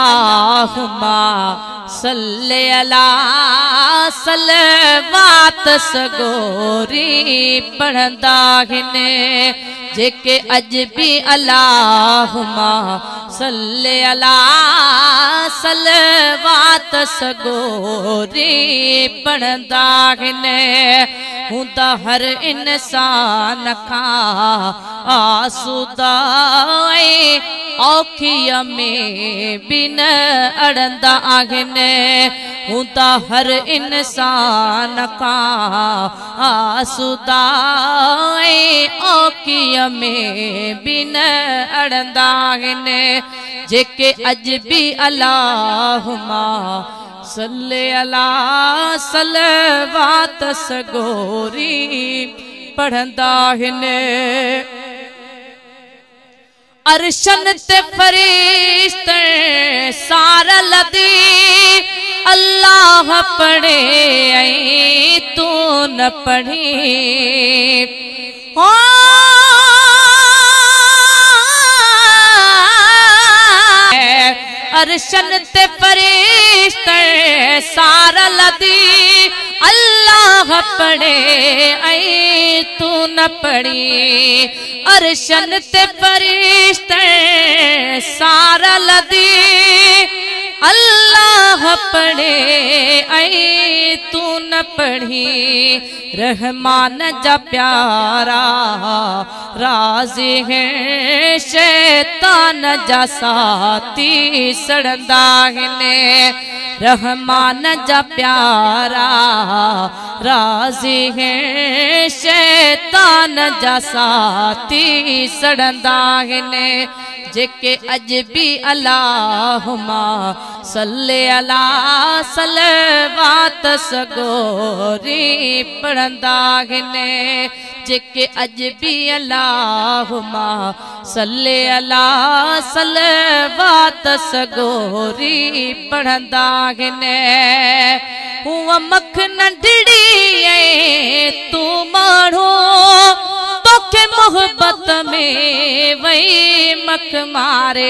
अल्लाहुम्मा सल्ले अला सलवात सगोरी पढ़ंदा हिने जेके अज भी अल्लाहुम्मा सल्ले अला सलवात सगोरी पढ़ंदा हिने हुंदा हर इंसान का आसूदा औखिया में बिन अड़ंदा आहिने हुंदा हर इंसान का आसूदा औखिया में बिन अड़ंदा आहिने जेके अज भी अल्लाहुम्मा सल्ले अला सलवात सगोरी पढ़ंदा हिने अरशन ते फरिश्ते सारा लदी अल्लाह पढ़े तू न पढ़ी हो अरशन ते फरिश्ते सारा लदी अल्लाह पढ़े तू न पढ़ी अरशन ते फरिश्ते सारा लदी अल्लाह पढ़े तू न पढ़ी रहमान जा प्यारा राज़ी है शैतान जा साथी सड़ंदा हिने रहमान जा प्यारा राज़ी है शैतान जा साथी सड़ंदा हिने जेके अज भी अल्लाहुम्मा सल्ले अला सलवात सगोरी पढ़ंदा हिने जेके अज भी अल्लाहुम्मा सल्ले अला सलवात सगोरी पढ़ंदा हिने हुआ मख नंढड़ी तू माण्हू तोखे मोहब्बत में वही मख मारे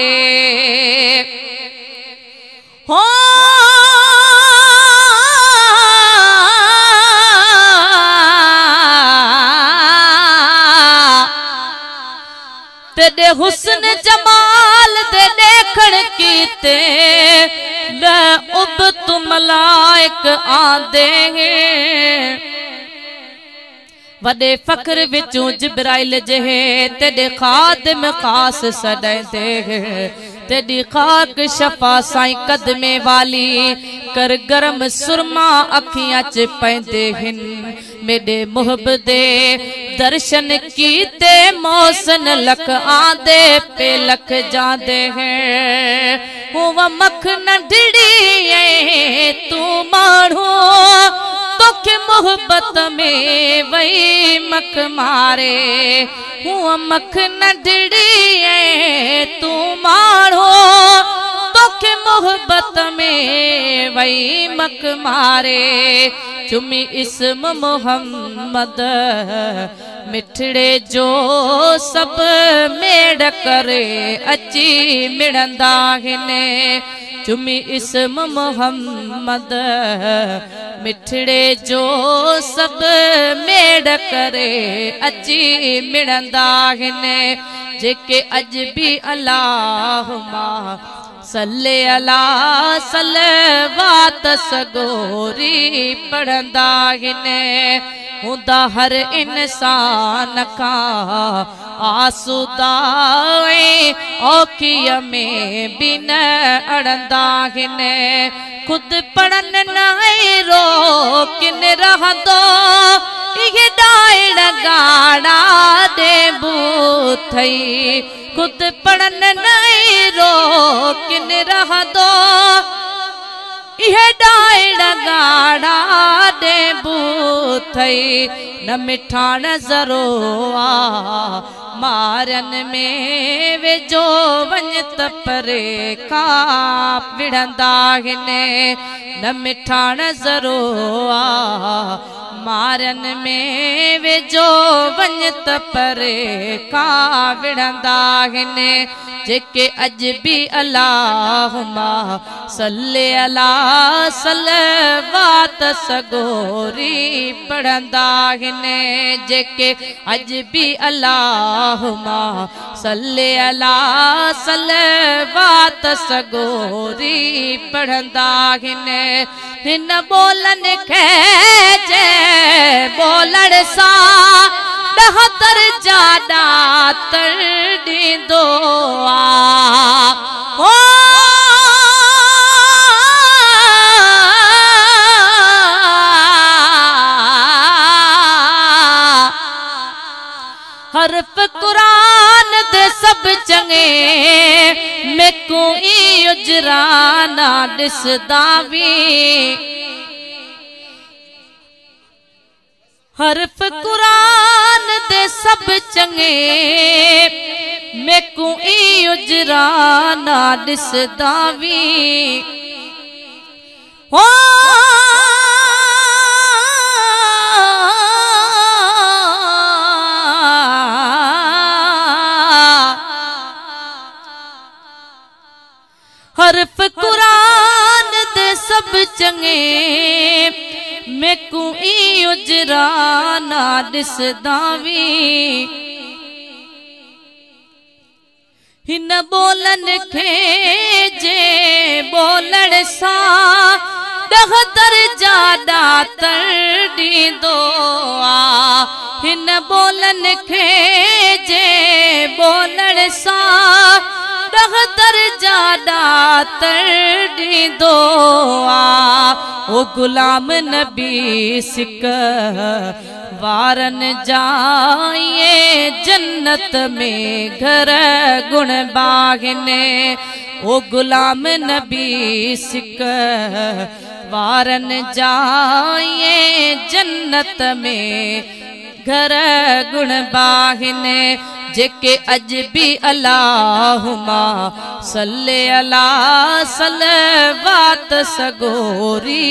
हो तेरे हुस्न जमाल दे देखण कीते ल उब तू मलाइक आंदे हैं वडे फख्र विचों जिब्राइल जहे तेरे खादिम खास सदैंदे तेरी खाक शफा साईं कदमे वाली कर गरम सुरमा अखियां च पैंदे हिन मेरे मुहब्बदे दर्शन कीते मौसन लख आंदे पे लख जांदे हैं हुआ मख नंढड़ी तू माण्हू तोखे मोहब्बत में वही मख मारे हुआ मख नंढड़ी तू माण्हू तोखे मोहब्बत में वही मख मारे चुमी इस्म मोहम्मद मिठड़े जो सब मेड़ करे अची मिड़ंदा हिने चुमी इस्म मोहम्मद मिठड़े जो सब मेड़ करे अची मिड़ंदा हिने जेके अज भी अल्लाहुम्मा सल्ले अला सलवात सगोरी पढ़ंदा हिने हुंदा हर इंसान का आसूदा औखिया में बिन अड़ंदा हिने खुद पढ़न नहीं रोकिन रहंदो इहे डाइण गाड़ा दे बूथई खुद पढ़न नहीं रोकिन रहंदो इहे डाइण गाड़ा दे बूथई न मिठाण ज़रो आ मारन में वेजो वञ त परे का विढ़ंदा हिने न मिठाण ज़रो आ मारन में वे जो वंजत परे का विड़ंदा हिने जेके अज भी अल्लाहुम्मा सल्ले अला सलवात सगोरी पढ़ंदा हिने जेके अज भी अल्लाहुम्मा सल्ले अला सलवात सगोरी पढ़ंदा हिने हिन बोलन खे जे बोलण सा डहतर जाडा तर दींदो आ हरफ कुरान दे सब चंगे मैकू ई उजराना दिसदा वी हरफ कुरान दे सब चंगे मैकू ई उजराना दिसदा वी हो हरफ कुरान दे सब चंगे मैकू ई उजराना दिसदा वी हिन बोलन खे जे बोलण सा डहतर जाडा तर दींदो आ हिन बोलन खे जे बोलण सा डहतर जाडा तर दींदो आ ओ गुलाम नबी सिक वारन जाए जन्नत में घर गुण बागने ओ गुलाम नबी सिक वारन जाए जन्नत में घर गुण बागने जेके अज भी अल्लाहुम्मा सल्ले अला सलवात सगोरी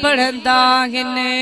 पढ़ंदा हिने।